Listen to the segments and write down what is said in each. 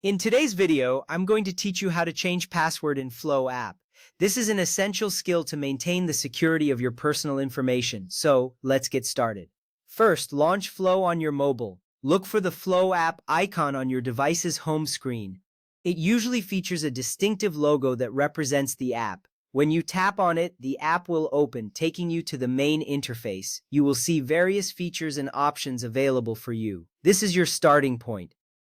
In today's video, I'm going to teach you how to change password in Flo app. This is an essential skill to maintain the security of your personal information, so let's get started. First, launch Flo on your mobile. Look for the Flo app icon on your device's home screen. It usually features a distinctive logo that represents the app. When you tap on it, the app will open, taking you to the main interface. You will see various features and options available for you. This is your starting point.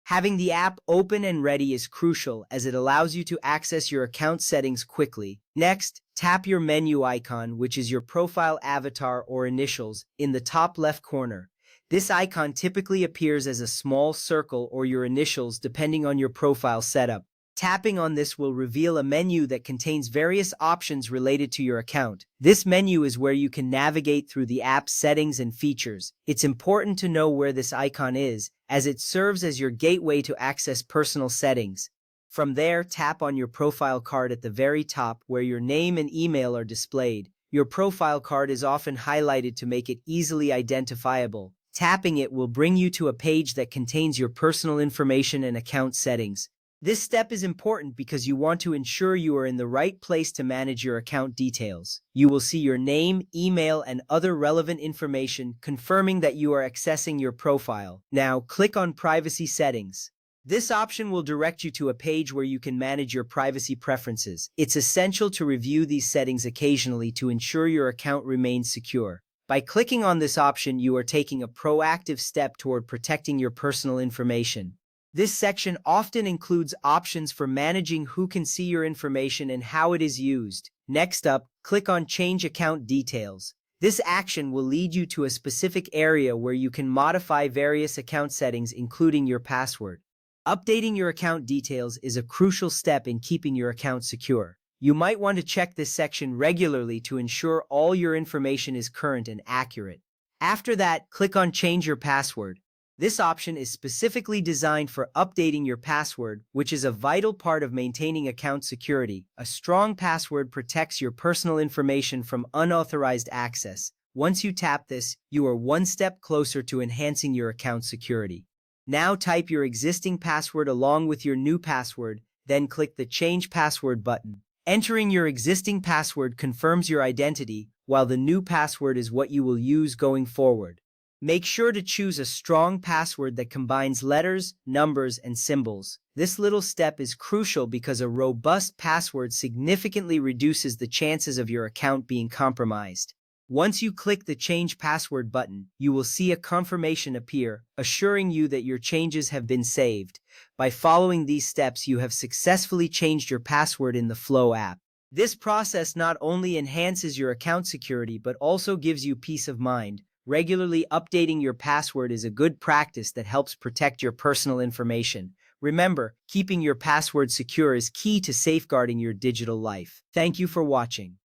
Having the app open and ready is crucial as it allows you to access your account settings quickly. Next, tap your menu icon, which is your profile avatar or initials, in the top left corner. This icon typically appears as a small circle or your initials depending on your profile setup. Tapping on this will reveal a menu that contains various options related to your account. This menu is where you can navigate through the app's settings and features. It's important to know where this icon is, as it serves as your gateway to access personal settings. From there, tap on your profile card at the very top where your name and email are displayed. Your profile card is often highlighted to make it easily identifiable. Tapping it will bring you to a page that contains your personal information and account settings. This step is important because you want to ensure you are in the right place to manage your account details. You will see your name, email, and other relevant information confirming that you are accessing your profile. Now, click on Privacy Settings. This option will direct you to a page where you can manage your privacy preferences. It's essential to review these settings occasionally to ensure your account remains secure. By clicking on this option, you are taking a proactive step toward protecting your personal information. This section often includes options for managing who can see your information and how it is used. Next up, click on Change Account Details. This action will lead you to a specific area where you can modify various account settings, including your password. Updating your account details is a crucial step in keeping your account secure. You might want to check this section regularly to ensure all your information is current and accurate. After that, click on Change Your Password. This option is specifically designed for updating your password, which is a vital part of maintaining account security. A strong password protects your personal information from unauthorized access. Once you tap this, you are one step closer to enhancing your account security. Now type your existing password along with your new password, then click the Change Password button. Entering your existing password confirms your identity, while the new password is what you will use going forward. Make sure to choose a strong password that combines letters, numbers, and symbols. This little step is crucial because a robust password significantly reduces the chances of your account being compromised. Once you click the Change Password button, you will see a confirmation appear, assuring you that your changes have been saved. By following these steps, you have successfully changed your password in the Flo app. This process not only enhances your account security but also gives you peace of mind. Regularly updating your password is a good practice that helps protect your personal information. Remember, keeping your password secure is key to safeguarding your digital life. Thank you for watching.